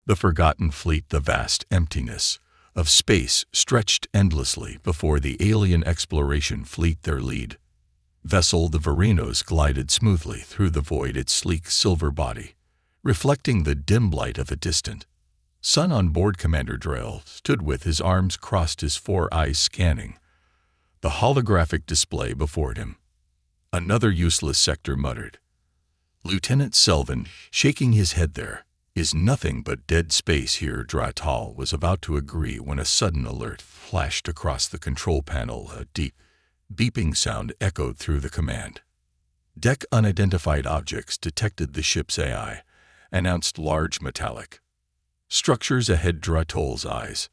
The forgotten fleet, the vast emptiness of space stretched endlessly before the alien exploration fleet, their lead vessel, the Verinos, glided smoothly through the void, its sleek silver body reflecting the dim light of a distant sun. On board, Commander Drell stood with his arms crossed, his four eyes scanning the holographic display before him. "Another useless sector," muttered Lieutenant Selvin, shaking his head. "There is nothing but dead space here." Dratal was about to agree when a sudden alert flashed across the control panel. A deep, beeping sound echoed through the command deck. "Unidentified objects detected," the ship's AI announced. "Large metallic structures ahead." Dratal's eyes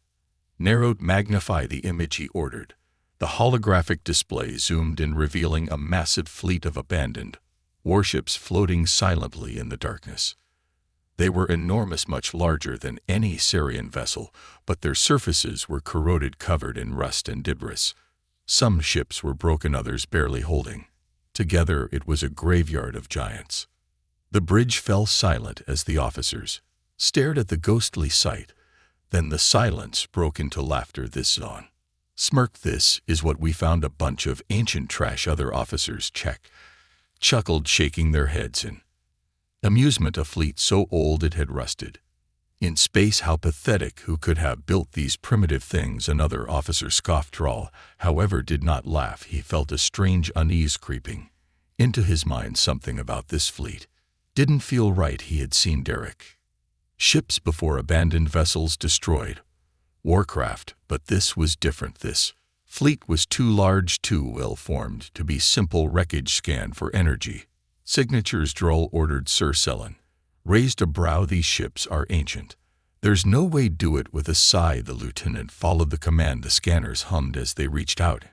narrowed. "Magnify the image," he ordered. The holographic display zoomed in, revealing a massive fleet of abandoned warships floating silently in the darkness. They were enormous, much larger than any Sarian vessel, but their surfaces were corroded, covered in rust and debris. Some ships were broken, others barely holding together. It was a graveyard of giants. The bridge fell silent as the officers stared at the ghostly sight. Then the silence broke into laughter. "This Zon smirked. "This is what we found, a bunch of ancient trash." Other officers chuckled, shaking their heads in amusement. "A fleet so old it had rusted in space. How pathetic. Who could have built these primitive things?" Another officer scoffed. Drell, however, did not laugh. He felt a strange unease creeping into his mind. Something about this fleet didn't feel right. He had seen derrick ships before, abandoned vessels, destroyed warcraft, but this was different. This fleet was too large, too well-formed to be simple wreckage. "Scan for energy signatures," Drell ordered. Sir Selen raised a brow. "These ships are ancient. There's no way." "Do it." With a sigh, the lieutenant followed the command. The scanners hummed as they reached out,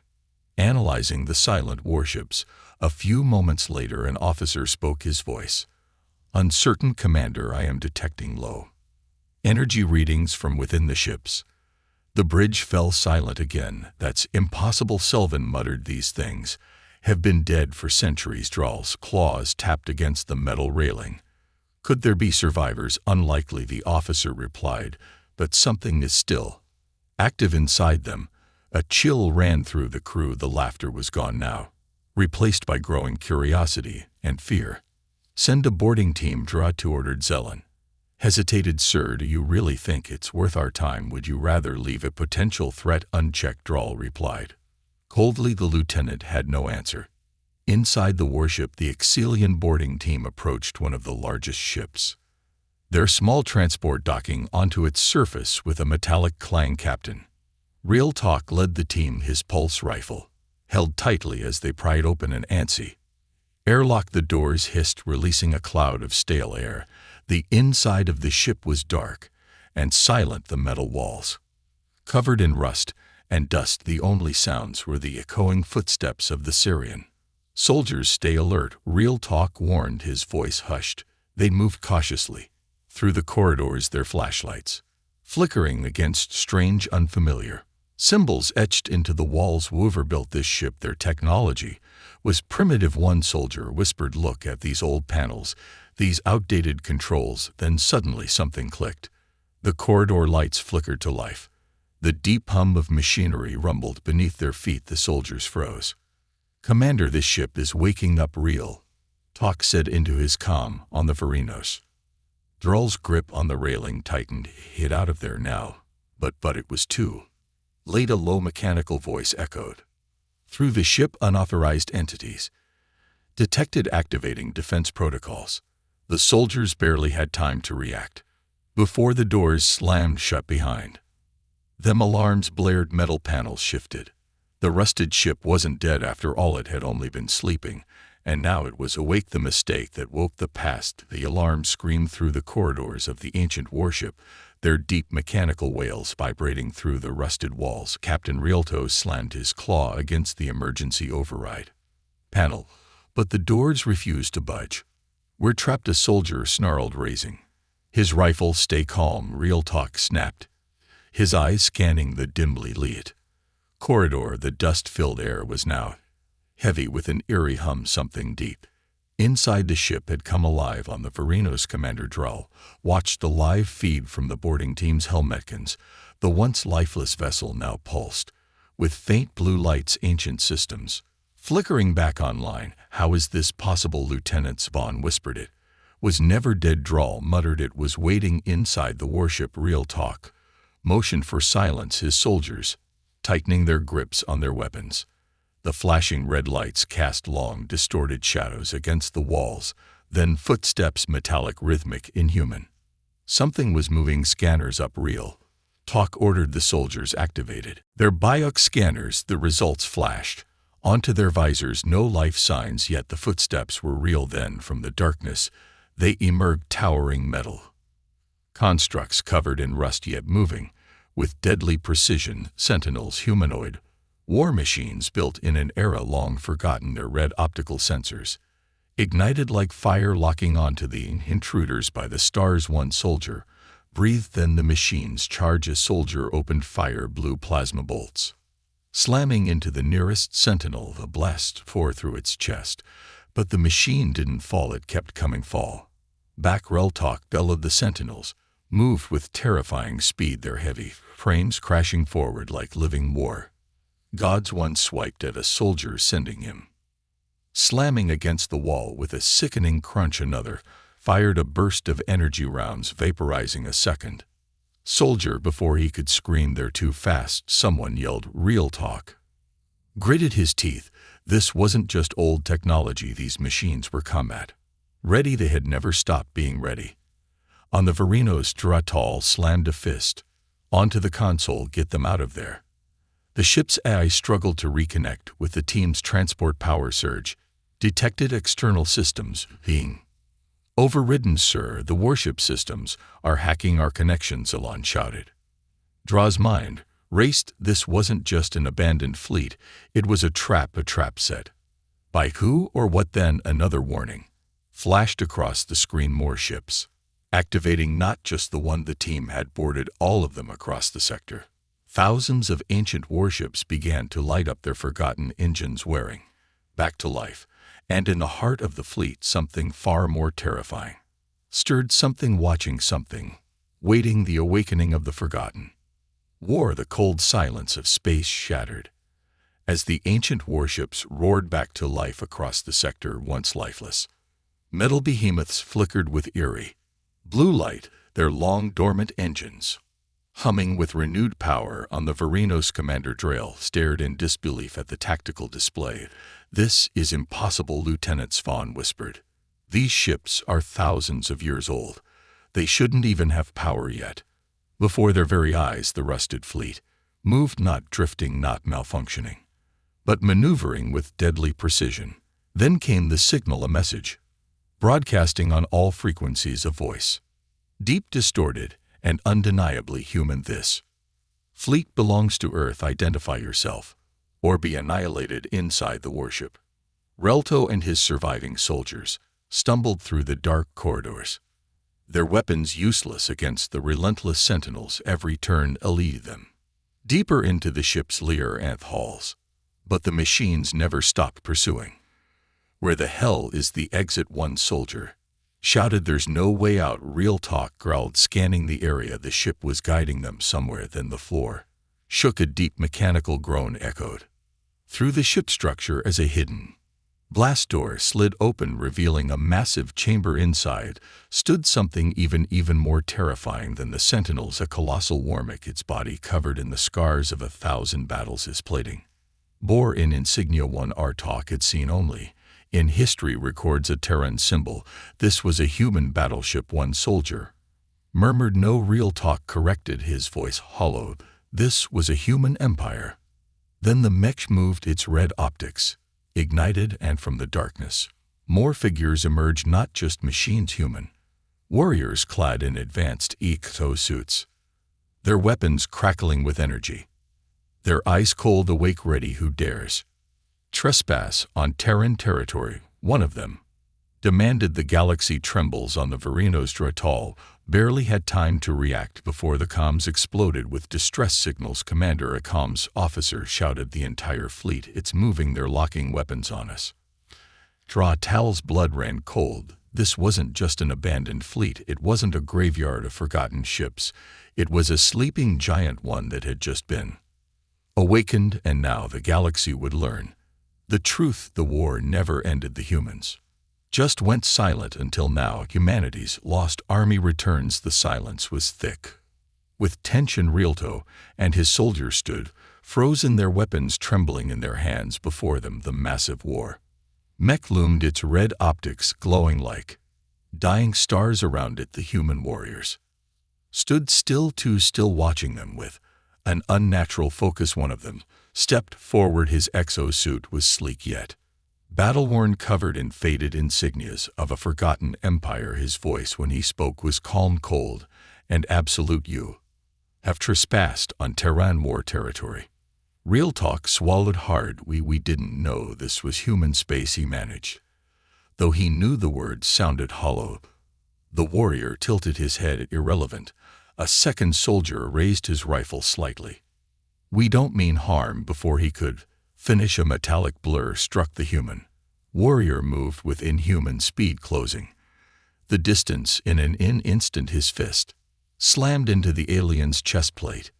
analyzing the silent warships. A few moments later, an officer spoke, his voice uncertain. "Commander, I am detecting low energy readings from within the ships." The bridge fell silent again. "That's impossible," Selvin muttered. "These things have been dead for centuries." Drell's claws tapped against the metal railing. "Could there be survivors?" "Unlikely," the officer replied, "but something is still active inside them." A chill ran through the crew. The laughter was gone now, replaced by growing curiosity and fear. "Send a boarding team." Dratu ordered. Zelen hesitated. "Sir, do you really think it's worth our time? Would you rather leave a potential threat unchecked?" Drell replied coldly. The lieutenant had no answer. Inside the warship, the Exilian boarding team approached one of the largest ships, their small transport docking onto its surface with a metallic clang. Captain Real Talk led the team, his pulse rifle held tightly as they pried open an antsy airlock. The doors hissed, releasing a cloud of stale air. The inside of the ship was dark and silent, the metal walls covered in rust and dust. The only sounds were the echoing footsteps of the Syrian soldiers. "Stay alert," Real Talk warned, his voice hushed. They moved cautiously through the corridors, their flashlights flickering against strange, unfamiliar symbols etched into the walls. "Whoever built this ship, their technology was primitive," one soldier whispered. "Look at these old panels, these outdated controls." Then suddenly something clicked. The corridor lights flickered to life. The deep hum of machinery rumbled beneath their feet. The soldiers froze. "Commander, this ship is waking up." Real Talk said into his comm on the Verinos. Drell's grip on the railing tightened. "Hit out of there now." But it was too late. A low mechanical voice echoed through the ship. "Unauthorized entities detected, activating defense protocols." The soldiers barely had time to react before the doors slammed shut behind them. Alarms blared, metal panels shifted. The rusted ship wasn't dead after all. It had only been sleeping, and now it was awake. The mistake that woke the past. The alarms screamed through the corridors of the ancient warship, their deep mechanical wails vibrating through the rusted walls. Captain Rialto slammed his claw against the emergency override panel, but the doors refused to budge. "We're trapped," a soldier snarled, raising his rifle. "Stay calm," Real Talk snapped, his eyes scanning the dimly lit corridor. The dust-filled air was now heavy with an eerie hum. Something deep Inside the ship had come alive on the Varinos. Commander Drell watched the live feed from the boarding team's helmetkins. The once lifeless vessel now pulsed, with faint blue lights. Ancient systems flickering back online. "How is this possible?" Lieutenant Vaughn whispered. "It was never dead." Drell muttered. "It was waiting inside the warship." Real talk motioned for silence, his soldiers tightening their grips on their weapons. The flashing red lights cast long, distorted shadows against the walls, then footsteps, metallic, rhythmic, inhuman. Something was moving. "Scanners up." Real talk ordered. The soldiers activated their bioc scanners. The results flashed onto their visors. No life signs, yet the footsteps were real. Then, from the darkness, they emerged, towering metal constructs covered in rust yet moving with deadly precision. Sentinels, humanoid war machines built in an era long forgotten. Their red optical sensors ignited like fire, locking onto the intruders by the stars. One soldier breathed, then the machines charged. A soldier opened fire, blue plasma bolts slamming into the nearest sentinel. The blast tore through its chest, but the machine didn't fall. It kept coming. "Fall back." Reltalk bellowed. The sentinels moved with terrifying speed, their heavy frames crashing forward like living war gods. One swiped at a soldier, sending him slamming against the wall with a sickening crunch. Another fired a burst of energy rounds, vaporizing a second soldier before he could scream. "They're too fast." Someone yelled. Real talk gritted his teeth. This wasn't just old technology. These machines were combat ready. They had never stopped being ready. On the Varinos, Dratal slammed a fist onto the console. "Get them out of there." The ship's AI struggled to reconnect with the team's transport. Power surge detected. External systems being overridden. "Sir, the warship systems are hacking our connections," Elon shouted. Draw's mind raced. This wasn't just an abandoned fleet. It was a trap set. By who or what? Then another warning flashed across the screen. More ships activating, not just the one the team had boarded, all of them across the sector. Thousands of ancient warships began to light up, their forgotten engines wearing back to life. And in the heart of the fleet, something far more terrifying stirred. Something watching, something waiting. The awakening of the forgotten war. The cold silence of space shattered as the ancient warships roared back to life across the sector. Once lifeless metal behemoths flickered with eerie blue light, their long dormant engines humming with renewed power. On the Varinos, Commander Drell stared in disbelief at the tactical display. "This is impossible," Lieutenant Vaughn whispered. "These ships are thousands of years old. They shouldn't even have power yet." Before their very eyes, the rusted fleet moved, not drifting, not malfunctioning, but maneuvering with deadly precision. Then came the signal, a message broadcasting on all frequencies. A voice, deep, distorted, and undeniably human. "This fleet belongs to Earth. Identify yourself, or be annihilated." Inside the warship, Relto and his surviving soldiers stumbled through the dark corridors, their weapons useless against the relentless sentinels. Every turn eluded them deeper into the ship's labyrinth halls, but the machines never stopped pursuing. "Where the hell is the exit?" one soldier shouted. "There's no way out." Real talk growled, scanning the area. The ship was guiding them somewhere. Then the floor shook. A deep mechanical groan echoed through the ship structure as a hidden blast door slid open, revealing a massive chamber. Inside stood something even more terrifying than the sentinels, a colossal warmic, its body covered in the scars of 1,000 battles. His plating bore an insignia one Artok had seen only in history, records, a Terran symbol. This was a human battleship, one soldier murmured. "No." Real talk corrected, his voice hollow. "This was a human empire." Then the mech moved, its red optics ignited, and from the darkness, more figures emerged, not just machines, human warriors clad in advanced exosuits, their weapons crackling with energy, their eyes cold, awake, ready. "Who dares trespass on Terran territory?" one of them demanded. The galaxy trembles. On the Varinos, Dratal barely had time to react before the comms exploded with distress signals. "Commander," a comms officer shouted, "the entire fleet, it's moving. They're locking weapons on us." Tal's blood ran cold. This wasn't just an abandoned fleet. It wasn't a graveyard of forgotten ships. It was a sleeping giant, one that had just been awakened, and now the galaxy would learn the truth. The war never ended. The humans just went silent until now. Humanity's lost army returns. The silence was thick with tension. Realto and his soldiers stood frozen, their weapons trembling in their hands. Before them, the massive war mech loomed, its red optics glowing like dying stars around it. The human warriors stood still, too still, watching them with an unnatural focus. One of them stepped forward. His exosuit was sleek yet battle-worn, covered in faded insignias of a forgotten empire. His voice, when he spoke, was calm, cold, and absolute. You have trespassed on Terran war territory. Real talk swallowed hard. We didn't know this was human space, he managed, though he knew the words sounded hollow. The warrior tilted his head. Irrelevant. A second soldier raised his rifle slightly. We don't mean harm. Before he could finish, a metallic blur struck the human warrior, moved with inhuman speed, closing the distance. In an instant, his fist slammed into the alien's chest plate,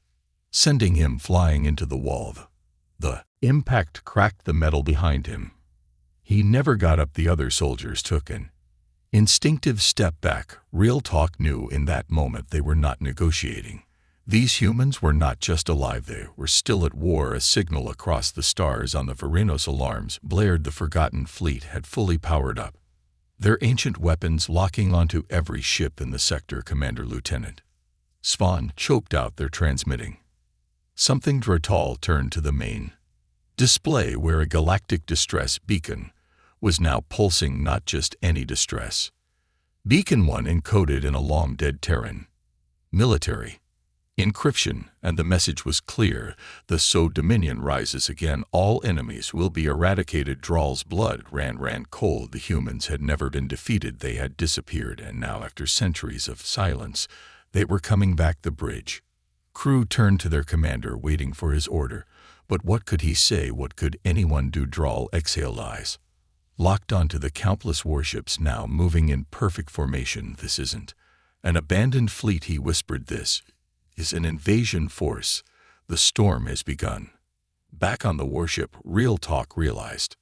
sending him flying into the wall. The impact cracked the metal behind him. He never got up. The other soldiers took an instinctive step back. Real talk knew in that moment they were not negotiating. These humans were not just alive, they were still at war. A signal across the stars on the Varenos alarms blared. The forgotten fleet had fully powered up, their ancient weapons locking onto every ship in the sector. Commander Lieutenant Svan choked out their transmitting something. Dratal turned to the main display, where a galactic distress beacon was now pulsing. Not just any distress beacon, one encoded in a long-dead Terran military encryption, and the message was clear: the So Dominion rises again. All enemies will be eradicated. Dral's blood ran cold. The humans had never been defeated. They had disappeared, and now, after centuries of silence, they were coming back. The bridge crew turned to their commander, waiting for his order. But what could he say? What could anyone do? Dral exhaled, eyes locked onto the countless warships now moving in perfect formation. This isn't an abandoned fleet, he whispered. This is an invasion force. The storm has begun. Back on the warship, Real Talk realized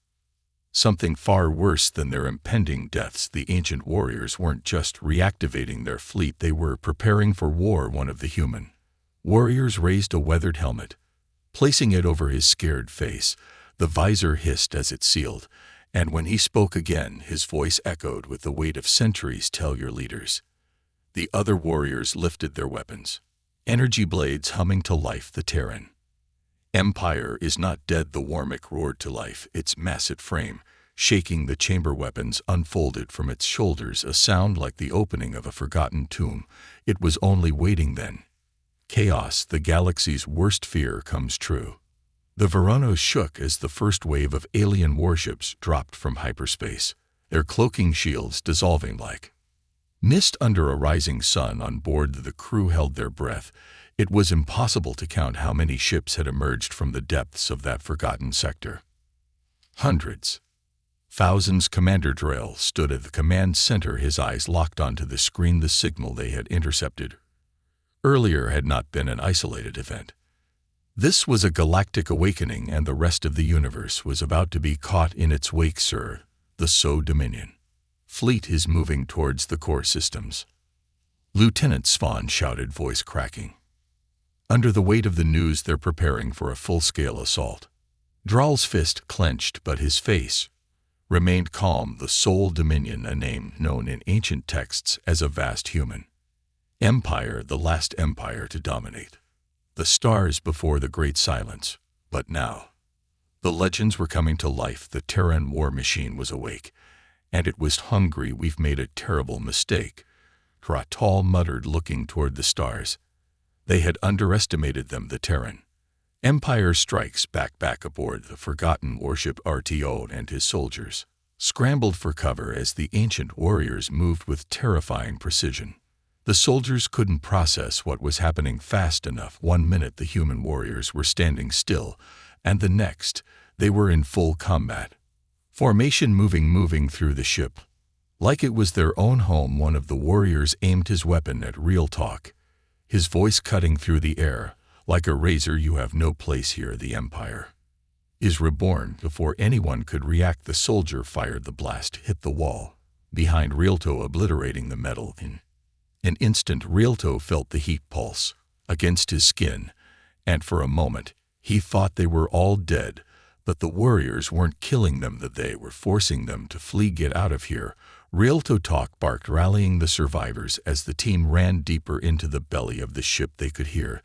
something far worse than their impending deaths. The ancient warriors weren't just reactivating their fleet, they were preparing for war. One of the human warriors raised a weathered helmet, placing it over his scared face. The visor hissed as it sealed, and when he spoke again, his voice echoed with the weight of centuries. Tell your leaders. The other warriors lifted their weapons, energy blades humming to life. The Terran Empire is not dead, the Warmic roared to life, its massive frame shaking. The chamber weapons unfolded from its shoulders, a sound like the opening of a forgotten tomb. It was only waiting then. Chaos, the galaxy's worst fear, comes true. The Varenos shook as the first wave of alien warships dropped from hyperspace, their cloaking shields dissolving like mist under a rising sun. On board, the crew held their breath. It was impossible to count how many ships had emerged from the depths of that forgotten sector. Hundreds. Thousands. Commander Drell stood at the command center, his eyes locked onto the screen. The signal they had intercepted earlier had not been an isolated event. This was a galactic awakening, and the rest of the universe was about to be caught in its wake. Sir, the So Dominion fleet is moving towards the core systems. Lieutenant Svan shouted, voice cracking. Under the weight of the news, they're preparing for a full-scale assault. Dral's fist clenched, but his face remained calm. The Soul Dominion, a name known in ancient texts as a vast human empire, the last empire to dominate the stars before the Great Silence. But now, the legends were coming to life. The Terran war machine was awake, and it was hungry. We've made a terrible mistake, Kratal muttered, looking toward the stars. They had underestimated them. The Terran Empire strikes back aboard the forgotten warship. RTO and his soldiers scrambled for cover as the ancient warriors moved with terrifying precision. The soldiers couldn't process what was happening fast enough. 1 minute the human warriors were standing still, and the next they were in full combat. Formation moving through the ship. Like it was their own home, one of the warriors aimed his weapon at Real Talk, his voice cutting through the air. Like a razor, "You have no place here. The Empire is reborn." Before anyone could react, the soldier fired. The blast hit the wall behind Realto, obliterating the metal. In an instant, Realto felt the heat pulse against his skin, and for a moment he thought they were all dead. But the warriors weren't killing them, that they were forcing them to flee. "Get out of here," Realto Talk barked, rallying the survivors. As the team ran deeper into the belly of the ship, they could hear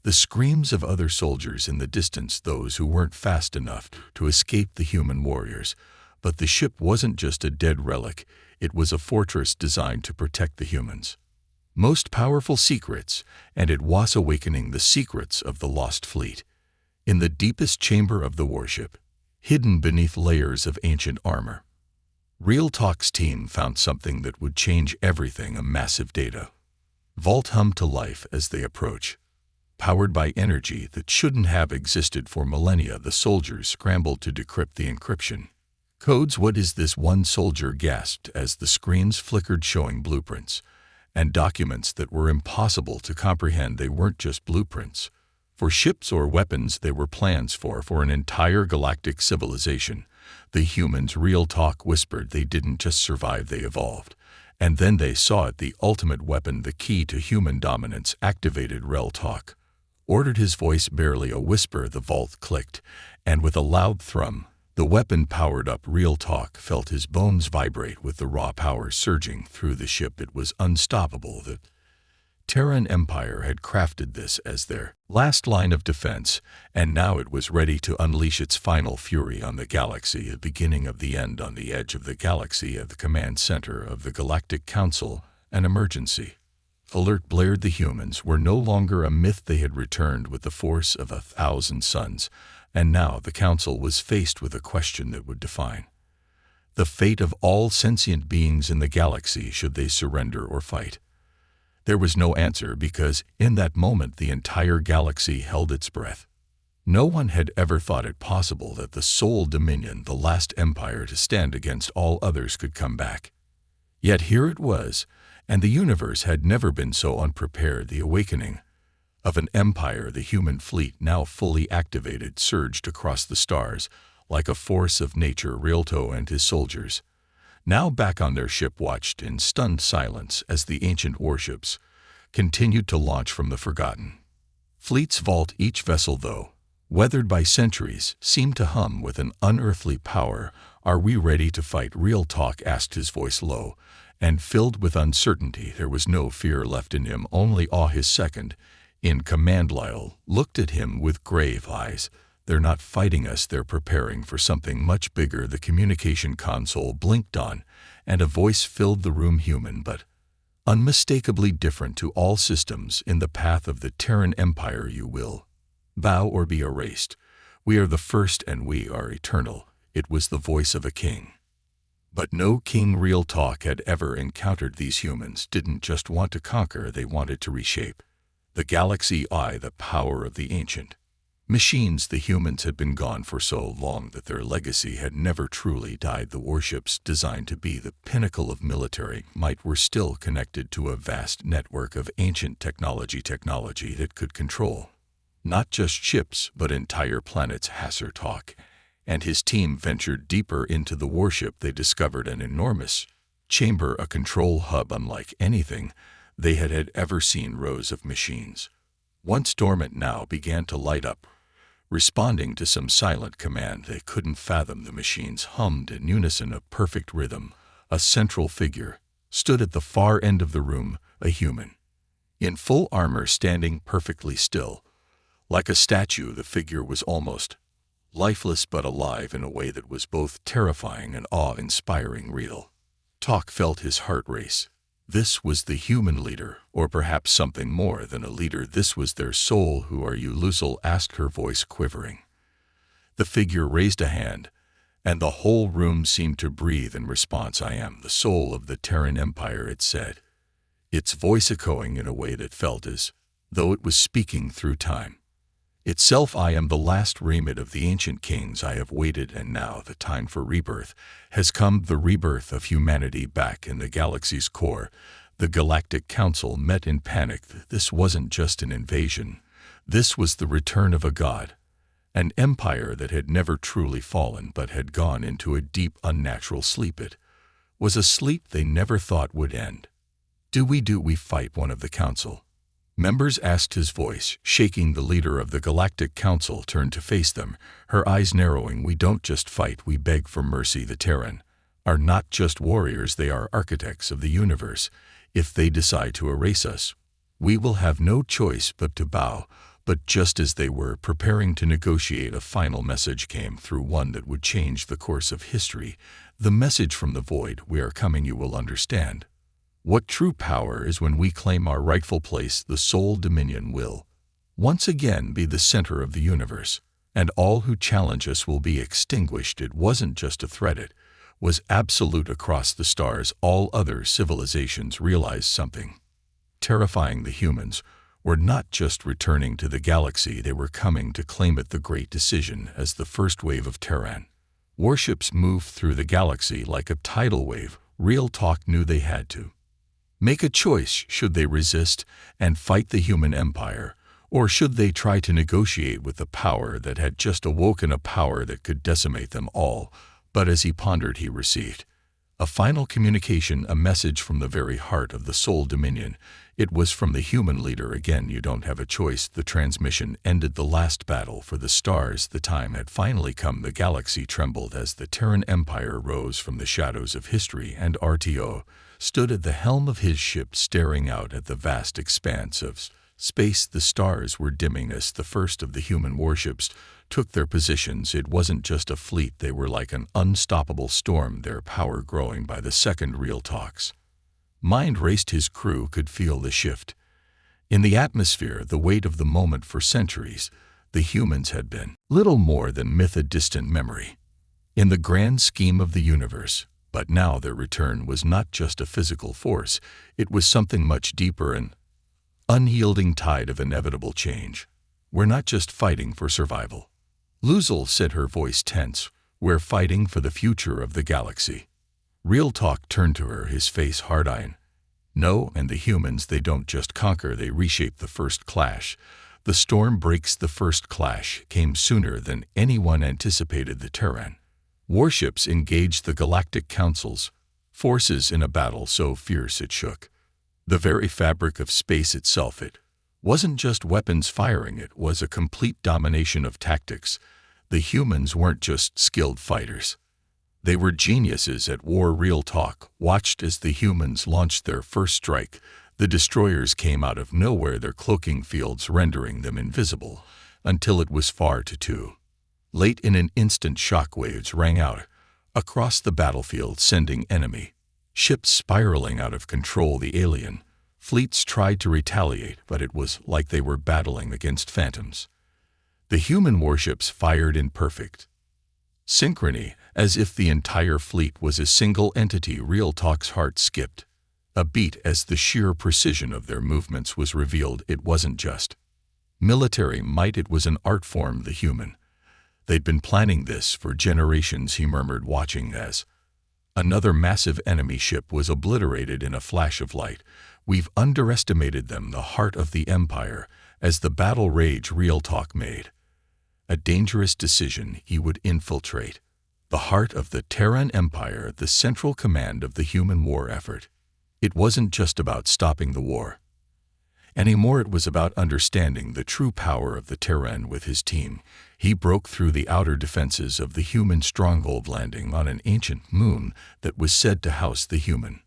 the screams of other soldiers in the distance, those who weren't fast enough to escape the human warriors. But the ship wasn't just a dead relic, it was a fortress designed to protect the humans' most powerful secrets, and it was awakening the secrets of the lost fleet. In the deepest chamber of the warship, hidden beneath layers of ancient armor, Real Talk's team found something that would change everything: a massive data vault hummed to life as they approach. Powered by energy that shouldn't have existed for millennia, the soldiers scrambled to decrypt the encryption codes. "What is this?" one soldier gasped as the screens flickered, showing blueprints and documents that were impossible to comprehend. They weren't just blueprints for ships or weapons, they were plans for an entire galactic civilization. The humans, Real Talk whispered, they didn't just survive, they evolved. And then they saw it, the ultimate weapon, the key to human dominance, activated. Real Talk ordered, his voice barely a whisper. The vault clicked, and with a loud thrum, the weapon powered up. Real Talk felt his bones vibrate with the raw power surging through the ship. It was unstoppable. The Terran Empire had crafted this as their last line of defense, and now it was ready to unleash its final fury on the galaxy. The beginning of the end. On the edge of the galaxy, at the command center of the Galactic Council, an emergency alert blared. The humans were no longer a myth. They had returned with the force of 1,000 suns, and now the Council was faced with a question that would define the fate of all sentient beings in the galaxy. Should they surrender or fight? There was no answer, because in that moment the entire galaxy held its breath. No one had ever thought it possible that the sole dominion, the last empire to stand against all others, could come back. Yet here it was, and the universe had never been so unprepared. The awakening of an empire, the human fleet, now fully activated, surged across the stars like a force of nature. Realto and his soldiers, now back on their ship, watched in stunned silence as the ancient warships continued to launch from the forgotten fleet's vault. Each vessel, though weathered by centuries, seemed to hum with an unearthly power. "Are we ready to fight?" Real Talk asked, his voice low and filled with uncertainty. There was no fear left in him, only awe. His second in command, Lyle, looked at him with grave eyes. "They're not fighting us, they're preparing for something much bigger." The communication console blinked on, and a voice filled the room, human but unmistakably different to all systems. "In the path of the Terran Empire you will bow or be erased. We are the first and we are eternal." It was the voice of a king. But no king Real Talk had ever encountered. These humans didn't just want to conquer, they wanted to reshape the galaxy. The power of the ancient machines. The humans had been gone for so long that their legacy had never truly died. The warships, designed to be the pinnacle of military might, were still connected to a vast network of ancient technology that could control not just ships but entire planets. Hasser Talk and his team ventured deeper into the warship. They discovered an enormous chamber, a control hub unlike anything they had ever seen. Rows of machines, once dormant, now began to light up, responding to some silent command they couldn't fathom. The machines hummed in unison, a perfect rhythm. A central figure stood at the far end of the room, a human in full armor, standing perfectly still. Like a statue, the figure was almost lifeless but alive in a way that was both terrifying and awe-inspiring. Real Talk felt his heart race. This was the human leader, or perhaps something more than a leader. This was their soul. "Who are you?" Lucille asked, her voice quivering. The figure raised a hand, and the whole room seemed to breathe in response. "I am the soul of the Terran Empire," it said, its voice echoing in a way that felt as though it was speaking through time. Itself I am the last remit of the ancient kings. I have waited, and now the time for rebirth has come, the rebirth of humanity back in the galaxy's core. The Galactic Council met in panic. This wasn't just an invasion. This was the return of a god, an empire that had never truly fallen but had gone into a deep, unnatural sleep. It was a sleep they never thought would end. Do we fight? One of the council members asked, his voice shaking. The leader of the Galactic Council turned to face them, her eyes narrowing. We don't just fight, we beg for mercy. The Terran are not just warriors, they are architects of the universe. If they decide to erase us, we will have no choice but to bow. But just as they were preparing to negotiate, a final message came through, one that would change the course of history. The message from the void: we are coming, you will understand what true power is when we claim our rightful place. The sole dominion will once again be the center of the universe, and all who challenge us will be extinguished. It wasn't just a threat, it was absolute. Across the stars, all other civilizations realized something terrifying. The humans were not just returning to the galaxy, they were coming to claim it. The great decision. As the first wave of Terran warships moved through the galaxy like a tidal wave, Real Talk knew they had to make a choice. Should they resist and fight the human empire, or should they try to negotiate with the power that had just awoken, a power that could decimate them all? But as he pondered, he received a final communication, a message from the very heart of the sole dominion. It was from the human leader. Again, you don't have a choice. The transmission ended the last battle for the stars. The time had finally come. The galaxy trembled as the Terran Empire rose from the shadows of history, and RTO stood at the helm of his ship, staring out at the vast expanse of space. The stars were dimming as the first of the human warships took their positions. It wasn't just a fleet, they were like an unstoppable storm, their power growing by the second. Real Talk's mind raced. His crew could feel the shift in the atmosphere, the weight of the moment. For centuries, the humans had been little more than myth, a distant memory in the grand scheme of the universe. But now their return was not just a physical force, it was something much deeper, an unyielding tide of inevitable change. We're not just fighting for survival, Luzul said, her voice tense. We're fighting for the future of the galaxy. Real Talk turned to her, his face hard-eyed. No, and the humans, they don't just conquer, they reshape. The first clash. The storm breaks. The first clash came sooner than anyone anticipated. The Terran warships engaged the Galactic Council's forces in a battle so fierce it shook the very fabric of space itself. It wasn't just weapons firing, it was a complete domination of tactics. The humans weren't just skilled fighters, they were geniuses at war. Real Talk watched as the humans launched their first strike. The destroyers came out of nowhere, their cloaking fields rendering them invisible, until it was far too late. In an instant, shockwaves rang out across the battlefield, sending enemy ships spiraling out of control. The alien fleets tried to retaliate, but it was like they were battling against phantoms. The human warships fired in perfect synchrony, as if the entire fleet was a single entity. Real Talk's heart skipped a beat as the sheer precision of their movements was revealed. It wasn't just military might, it was an art form. The human, they'd been planning this for generations, he murmured, watching as another massive enemy ship was obliterated in a flash of light. We've underestimated them, the heart of the Empire. As the battle raged, Real Talk made a dangerous decision. He would infiltrate the heart of the Terran Empire, the central command of the human war effort. It wasn't just about stopping the war anymore, it was about understanding the true power of the Terran. With his team, he broke through the outer defenses of the human stronghold, landing on an ancient moon that was said to house the human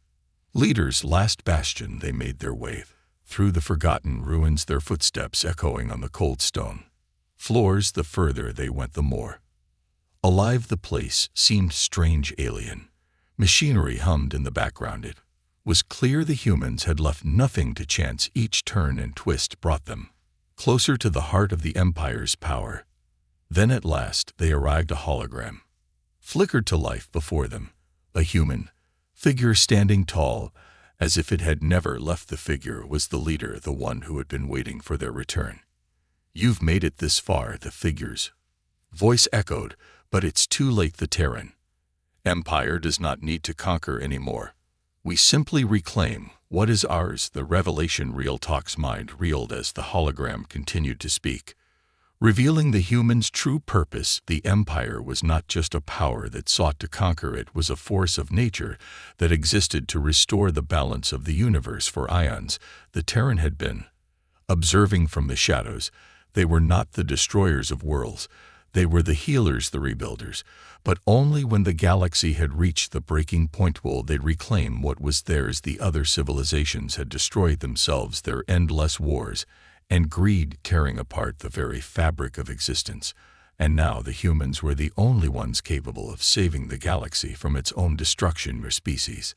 leaders' last bastion. They made their way through the forgotten ruins, their footsteps echoing on the cold stone floors. The further they went, the more alive the place seemed. Strange alien machinery hummed in the background. It was clear the humans had left nothing to chance. Each turn and twist brought them closer to the heart of the Empire's power. Then at last they arrived. A hologram flickered to life before them, a human figure standing tall, as if it had never left. The figure was the leader, the one who had been waiting for their return. You've made it this far, the figure's voice echoed, but it's too late. The Terran Empire does not need to conquer anymore. We simply reclaim what is ours. The revelation Real Talk's mind reeled as the hologram continued to speak, revealing the human's true purpose. The Empire was not just a power that sought to conquer, it was a force of nature that existed to restore the balance of the universe. For ions, the Terran had been observing from the shadows. They were not the destroyers of worlds, they were the healers, the rebuilders. But only when the galaxy had reached the breaking point will they reclaim what was theirs. The other civilizations had destroyed themselves, their endless wars and greed tearing apart the very fabric of existence. And now the humans were the only ones capable of saving the galaxy from its own destruction. Your species,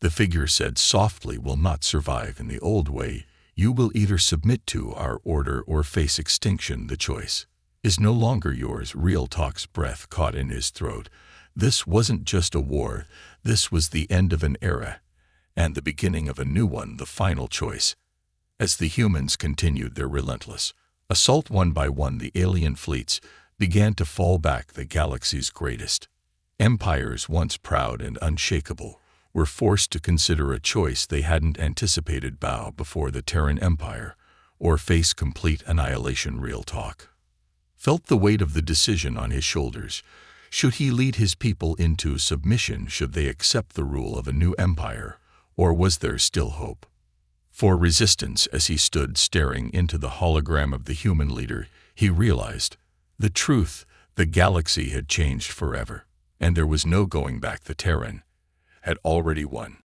the figure said softly, will not survive in the old way. You will either submit to our order or face extinction. The choice is no longer yours. Real Talk's breath caught in his throat. This wasn't just a war, this was the end of an era and the beginning of a new one, the final choice. As the humans continued their relentless assault, one by one the alien fleets began to fall back. The galaxy's greatest empires, once proud and unshakable, were forced to consider a choice they hadn't anticipated: bow before the Terran Empire or face complete annihilation. Real Talk felt the weight of the decision on his shoulders. Should he lead his people into submission? Should they accept the rule of a new empire? Or was there still hope for resistance? As he stood staring into the hologram of the human leader, he realized the truth. The galaxy had changed forever, and there was no going back. The Terran had already won.